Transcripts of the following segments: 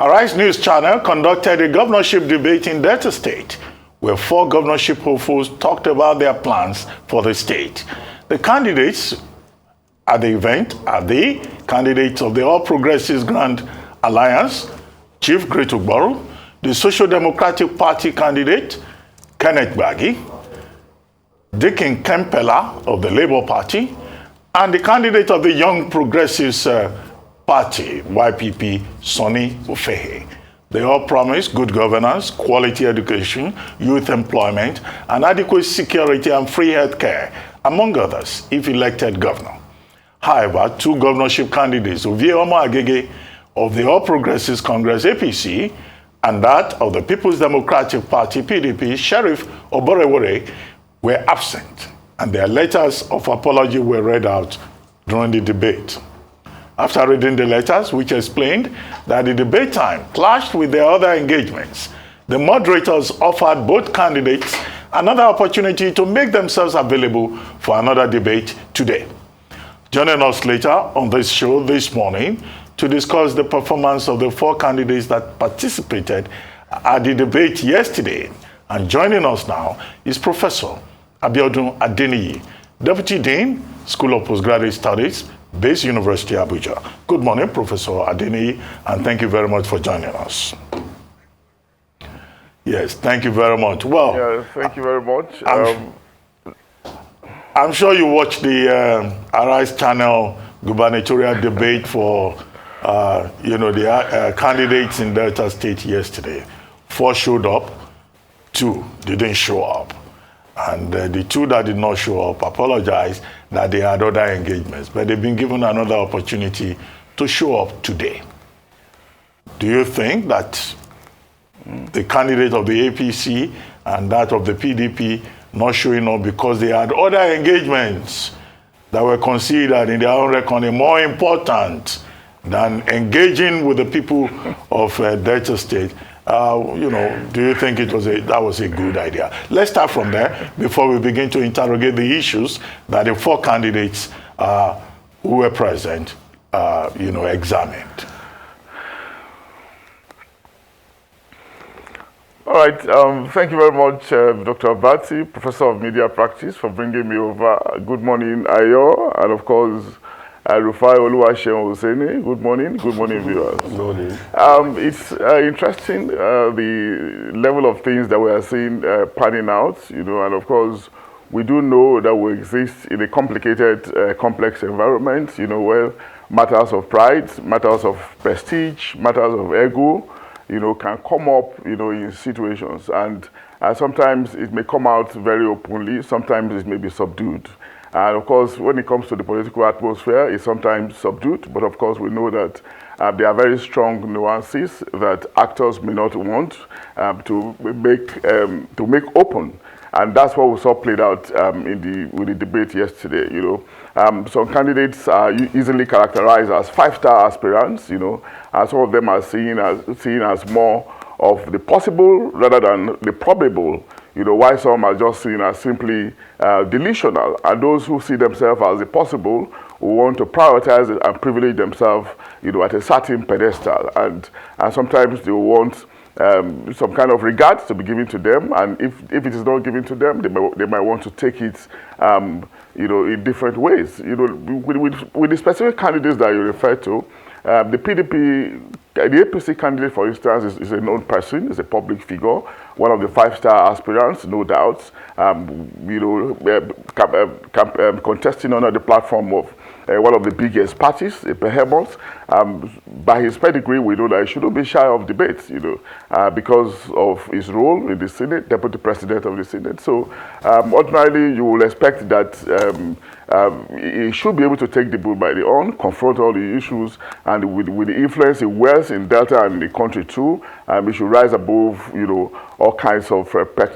Arise News Channel conducted a governorship debate in Delta State, where 4 governorship hopefuls talked about their plans for the state. The candidates at the event are the candidates of the All Progressives Grand Alliance, Chief Gretugboro, the Social Democratic Party candidate, Kenneth Gbagi, Dikin Kempela of the Labour Party, and the candidate of the Young Progressives Party, YPP, Sonny Ofehe. They all promise good governance, quality education, youth employment, and adequate security and free health care, among others, if elected governor. However, 2 governorship candidates, Ovie Omo Agege of the All Progressives Congress, APC, and that of the People's Democratic Party, PDP, Sheriff Oborewore, were absent, and their letters of apology were read out during the debate. After reading the letters, which explained that the debate time clashed with their other engagements, the moderators offered both candidates another opportunity to make themselves available for another debate today. Joining us later on this show this morning to discuss the performance of the 4 candidates that participated at the debate yesterday, and joining us now is Professor Adeniyi, Deputy Dean, School of Postgraduate Studies, Base University, Abuja. Good morning, Professor Adeniyi, and thank you very much for joining us. Yes, thank you very much. Well, yeah, thank you very much. I'm sure you watched the Arise Channel gubernatorial debate for, the candidates in Delta State yesterday. 4 showed up, 2 didn't show up. And the 2 that did not show up apologized that they had other engagements, but they've been given another opportunity to show up today. Do you think that the candidate of the APC and that of the PDP not showing up because they had other engagements that were considered in their own reckoning more important than engaging with the people of Delta State? Do you think that was a good idea? Let's start from there before we begin to interrogate the issues that the 4 candidates who were present, examined. All right. Thank you very much, Dr. Abati, Professor of Media Practice, for bringing me over. Good morning, Ayo, and of course, Rufai Oluwaseun Hussaini. Good morning. Good morning, viewers. Good morning. It's interesting, the level of things that we are seeing panning out, and of course, we do know that we exist in a complicated, complex environment, where matters of pride, matters of prestige, matters of ego, can come up, in situations. And sometimes it may come out very openly, sometimes it may be subdued. And of course, when it comes to the political atmosphere, it's sometimes subdued, but of course we know that there are very strong nuances that actors may not want to make open. And that's what we saw played out with the debate yesterday. Some candidates are easily characterized as 5-star aspirants, and some of them are seen as more of the possible rather than the probable. Why some are just seen as simply delusional, and those who see themselves as the possible who want to prioritize it and privilege themselves, at a certain pedestal, and sometimes they want some kind of regard to be given to them, and if it is not given to them, they might want to take it, in different ways. With the specific candidates that you refer to, the APC candidate, for instance, is a known person, is a public figure, one of the 5-star aspirants, no doubt, contesting under the platform of one of the biggest parties, a behemoth. By his pedigree, we know that he shouldn't be shy of debates, because of his role in the Senate, Deputy President of the Senate. So ordinarily, you will expect that he should be able to take the bull by the horn, confront all the issues, and with the influence he wears in Delta and the country too, he should rise above, all kinds of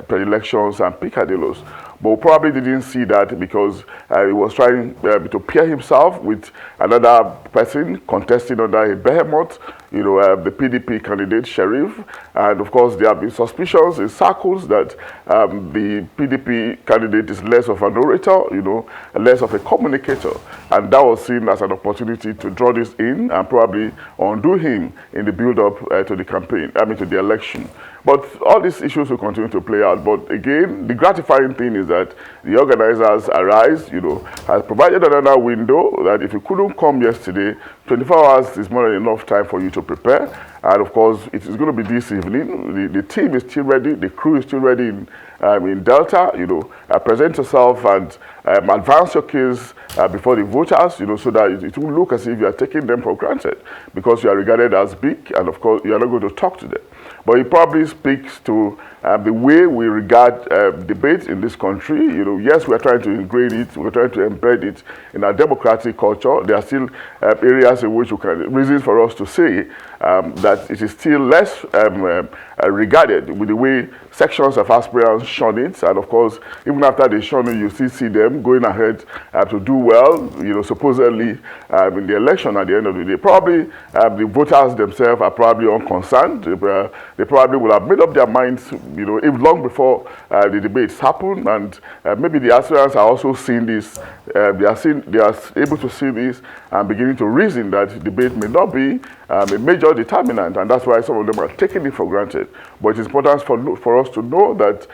predilections and picadillos. but we probably didn't see that because he was trying to pair himself with another person contesting under a behemoth, the PDP candidate, Sheriff. And of course, there have been suspicions in circles that the PDP candidate is less of an orator, less of a communicator. And that was seen as an opportunity to draw this in and probably undo him in the build-up to the campaign, to the election. But all these issues will continue to play out. But again, the gratifying thing is that the organizers arise, has provided another window that if you couldn't come yesterday, 24 hours is more than enough time for you to prepare. And of course, it is going to be this evening. The team is still ready. The crew is still ready in Delta. Present yourself and advance your case before the voters, so that it will look as if you are taking them for granted because you are regarded as big, and of course, you are not going to talk to them. But it probably speaks to the way we regard debate in this country. Yes, we are trying to ingrain it, we're trying to embed it in our democratic culture. There are still areas in which reasons for us to say that it is still less regarded with the way sections of aspirants shun it. And of course, even after they shun it, you still see them going ahead to do well, supposedly in the election at the end of the day. Probably the voters themselves are probably unconcerned. They probably will have made up their minds, even long before the debates happen. And maybe the aspirants are also seeing this. They are able to see this and beginning to reason that debate may not be a major determinant, and that's why some of them are taking it for granted. But it's important for us to know that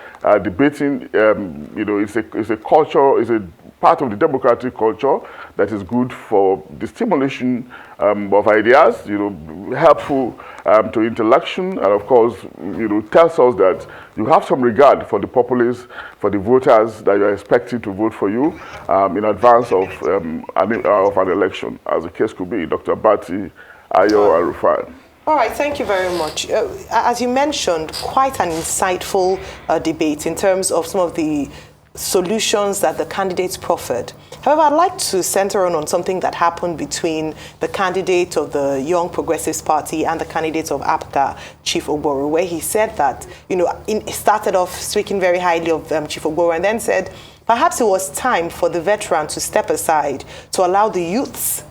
debating, is a culture, is a part of the democratic culture that is good for the stimulation of ideas, helpful to intellection, and of course, tells us that you have some regard for the populace, for the voters that you are expecting to vote for you in advance of an election, as the case could be. Dr. Bati, Ayo, and Rufai. All right, thank you very much. As you mentioned, quite an insightful debate in terms of some of the solutions that the candidates proffered. However, I'd like to center on something that happened between the candidate of the Young Progressives Party and the candidates of APGA, Chief Ogboro, where he said that, he started off speaking very highly of Chief Ogboro and then said perhaps it was time for the veteran to step aside to allow the youths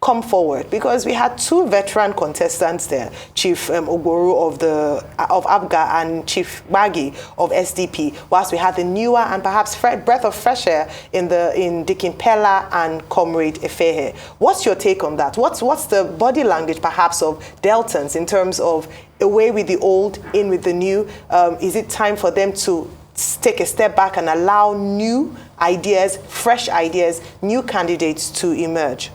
come forward, because we had two veteran contestants there, Chief Ogboro of APGA and Chief Gbagi of SDP, whilst we had the newer and perhaps breath of fresh air in Dikin Pella and Comrade Efehe. What's your take on that? What's the body language perhaps of Deltans in terms of away with the old, in with the new? Is it time for them to take a step back and allow new ideas, fresh ideas, new candidates to emerge?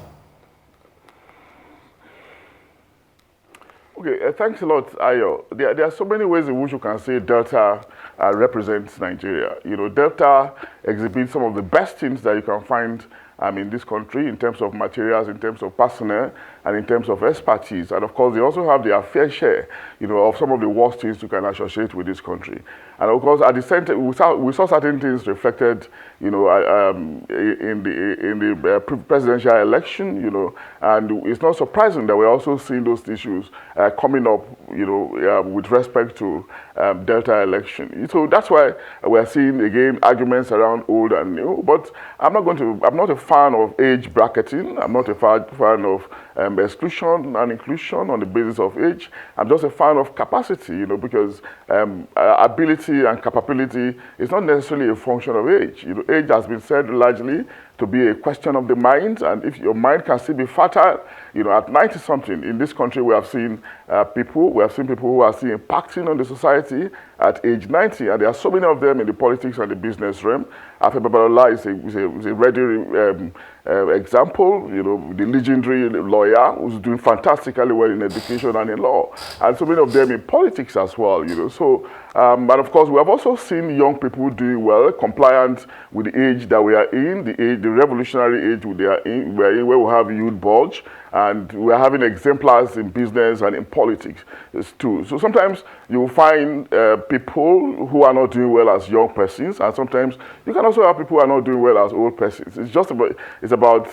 Okay, thanks a lot, Ayo. There are so many ways in which you can say Delta represents Nigeria. Delta exhibits some of the best things that you can find in this country in terms of materials, in terms of personnel, and in terms of expertise. And of course, they also have their fair share, of some of the worst things you can associate with this country. And of course, at the center, we saw certain things reflected, in the presidential election, and it's not surprising that we're also seeing those issues coming up, with respect to Delta election. So that's why we're seeing again arguments around old and new. But I'm not a fan of age bracketing. I'm not a fan of exclusion and inclusion on the basis of age. I'm just a fan of capacity, because ability and capability is not necessarily a function of age. Age has been said largely to be a question of the mind, and if your mind can still be fertile, at 90-something in this country, we have seen people who are still impacting on the society at age 90, and there are so many of them in the politics and the business realm. Afe Babalola is a ready example, the legendary lawyer who's doing fantastically well in education and in law, and so many of them in politics as well, So, and of course, we have also seen young people doing well, compliant with the age that we are in, the revolutionary age we're in, where we have youth bulge, and we're having exemplars in business and in politics too. So sometimes you find people who are not doing well as young persons, and sometimes you can also have people who are not doing well as old persons. It's about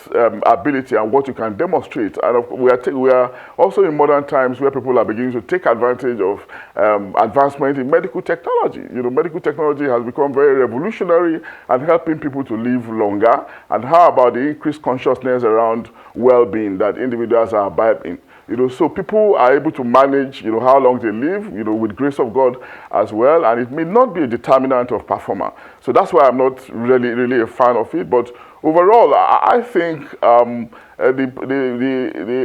ability and what you can demonstrate. And we are also in modern times where people are beginning to take advantage of advancement in medical medical technology. Medical technology has become very revolutionary and helping people to live longer. And how about the increased consciousness around well-being that individuals are imbibing? So people are able to manage, how long they live, with grace of God as well, and it may not be a determinant of performance. So that's why I'm not really a fan of it. But overall, I think the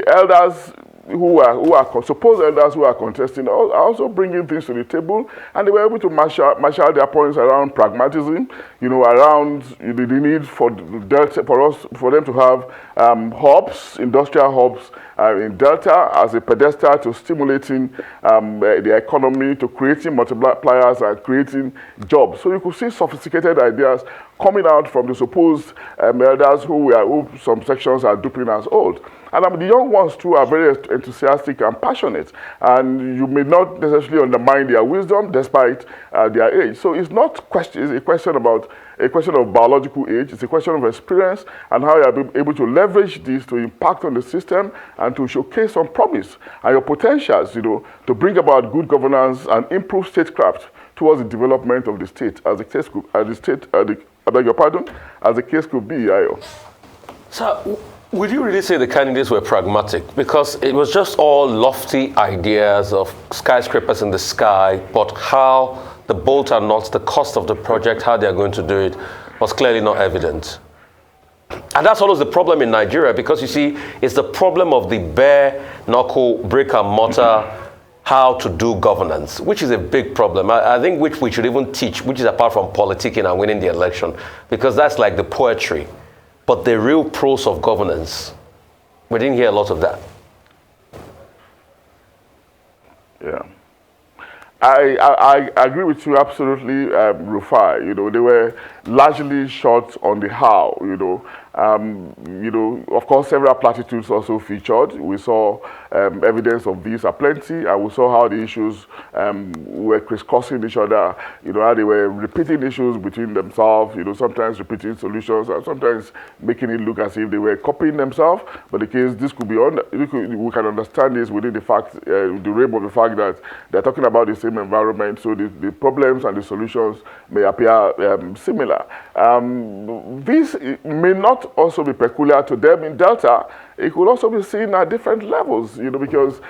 elders who are supposed elders who are contesting are also bringing things to the table, and they were able to marshal their points around pragmatism, around the need for Delta, for them to have hubs, industrial hubs in Delta as a pedestal to stimulating the economy, to creating multipliers and creating jobs. So you could see sophisticated ideas coming out from the supposed elders who some sections are duping as old. And the young ones too are very enthusiastic and passionate, and you may not necessarily undermine their wisdom despite their age. So it's not a question of biological age. It's a question of experience and how you are able to leverage this to impact on the system and to showcase some promise and your potentials, to bring about good governance and improve statecraft towards the development of the state, as the case could, I beg your pardon, as the case could be, Ayo. So, would you really say the candidates were pragmatic? Because it was just all lofty ideas of skyscrapers in the sky, but how the bolts and nuts, the cost of the project, how they're going to do it, was clearly not evident. And that's always the problem in Nigeria, because you see, it's the problem of the bare knuckle, brick and mortar, how to do governance, which is a big problem. I think which we should even teach, which is apart from politicking and winning the election, because that's like the poetry. But the real prose of governance, we didn't hear a lot of that. Yeah. I agree with you absolutely, Rufai. They were largely short on the how, of course, several platitudes also featured. We saw evidence of these aplenty, and we saw how the issues were crisscrossing each other, how they were repeating issues between themselves, sometimes repeating solutions, and sometimes making it look as if they were copying themselves. But the case, this could be we can understand this within the fact, the realm of the fact that they're talking about the same environment, so the problems and the solutions may appear similar. This may not also be peculiar to them in Delta. It could also be seen at different levels, because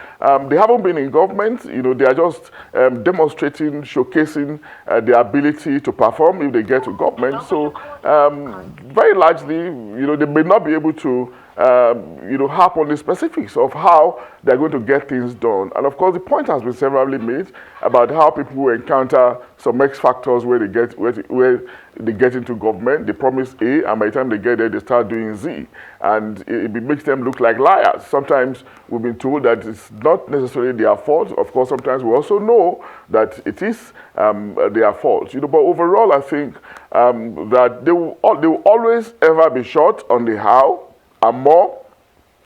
they haven't been in government. They are just demonstrating, showcasing their ability to perform if they get to government. So very largely, they may not be able to harp on the specifics of how they're going to get things done. And of course, the point has been severally made about how people encounter some X factors where they get into government. They promise A, and by the time they get there, they start doing Z. And it makes them look like liars. Sometimes we've been told that it's not necessarily their fault. Of course, sometimes we also know that it is their fault. But overall, I think that they will always ever be short on the how and more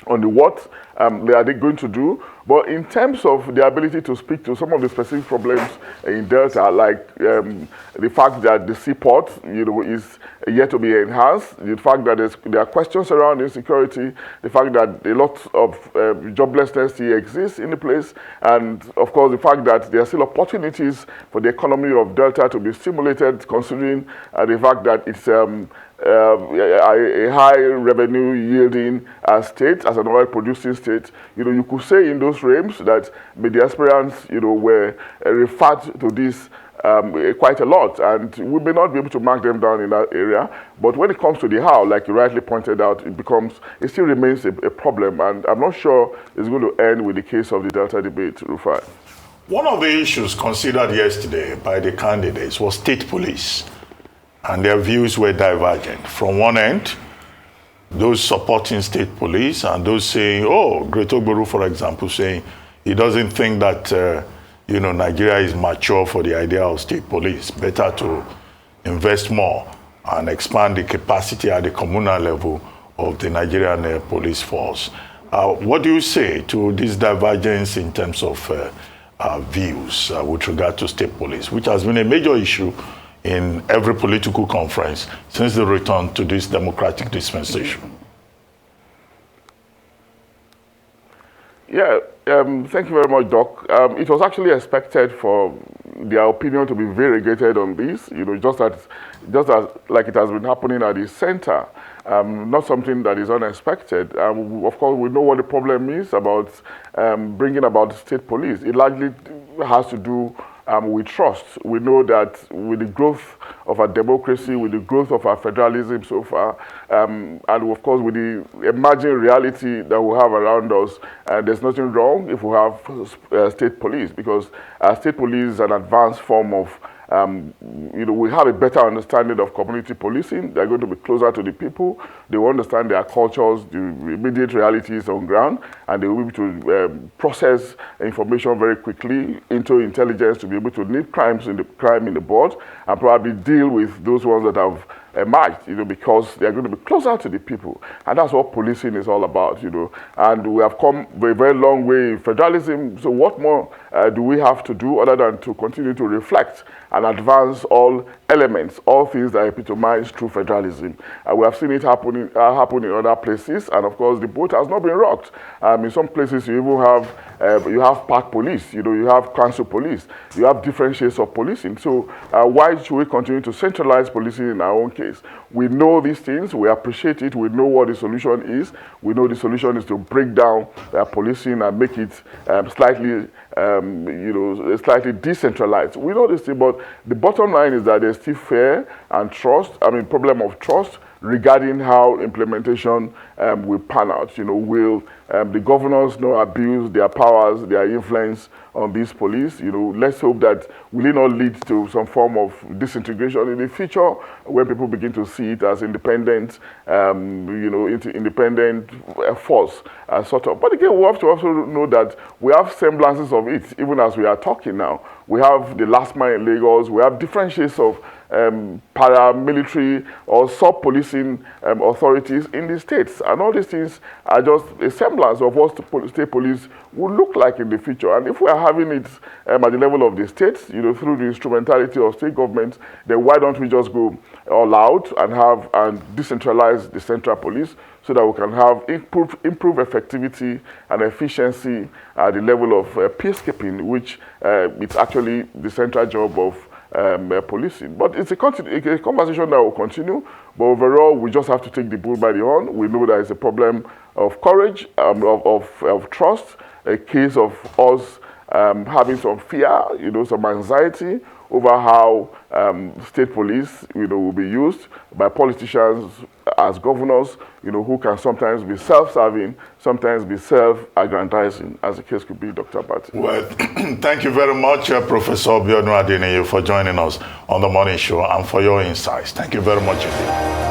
on the what they are going to do. But in terms of the ability to speak to some of the specific problems in Delta, like the fact that the seaport, is yet to be enhanced, the fact that there are questions around insecurity, the fact that a lot of joblessness still exists in the place, and of course the fact that there are still opportunities for the economy of Delta to be stimulated, considering the fact that it's a high revenue yielding state, as an oil producing state. You could say in those realms that the aspirants, were referred to this quite a lot, and we may not be able to mark them down in that area. But when it comes to the how, like you rightly pointed out, it still remains a problem, and I'm not sure it's going to end with the case of the Delta debate, Rufai. One of the issues considered yesterday by the candidates was state police, and their views were divergent. From one end, those supporting state police and those saying, Great Ogboru, for example, saying he doesn't think that Nigeria is mature for the idea of state police. Better to invest more and expand the capacity at the communal level of the Nigerian police force. What do you say to this divergence in terms of views with regard to state police, which has been a major issue in every political conference since the return to this democratic dispensation? Yeah, thank you very much, Doc. It was actually expected for their opinion to be variegated on this, just as like it has been happening at the center. Not something that is unexpected. Of course, we know what the problem is about bringing about state police. It largely has to do with trust. We know that with the growth of our democracy, with the growth of our federalism so far, and of course with the emerging reality that we have around us, there's nothing wrong if we have state police, because state police is an advanced form of we have a better understanding of community policing. They're going to be closer to the people. They will understand their cultures, the immediate realities on ground, and they will be able to process information very quickly into intelligence to be able to nip crime in the bud and probably deal with those ones that have emerged, because they are going to be closer to the people. And that's what policing is all about, And we have come a very long way in federalism. So what more do we have to do other than to continue to reflect and advance all elements, all things that epitomize true federalism? We have seen it happen in other places, and of course the boat has not been rocked. In some places you even have park police, you have council police, you have different shades of policing. So why should we continue to centralize policing in our own case? We know these things, we appreciate it, we know what the solution is. We know the solution is to break down policing and make it slightly decentralized. We know this thing, but the bottom line is that there's still fear and problem of trust regarding how implementation will pan out. Will the governors not abuse their powers, their influence on these police? Let's hope that will it not lead to some form of disintegration in the future when people begin to see it as independent, independent force, sort of. But again, we have to also know that we have semblances of it, even as we are talking now. We have the last mile in Lagos. We have different shades of paramilitary or sub-policing authorities in the states. And all these things are just a semblance of what the state police will look like in the future. And if we are having it at the level of the states, through the instrumentality of state governments, then why don't we just go all out and decentralize the central police so that we can have improve effectivity and efficiency at the level of peacekeeping, which it's actually the central job of policing. But it's a conversation that will continue. But overall, we just have to take the bull by the horn. We know that it's a problem of courage, of trust, a case of us having some fear, some anxiety over how state police, will be used by politicians as governors, who can sometimes be self-serving, sometimes be self-aggrandizing, as the case could be, Dr. Bati. Well, thank you very much, Professor Adeniyi, for joining us on the morning show and for your insights. Thank you very much indeed.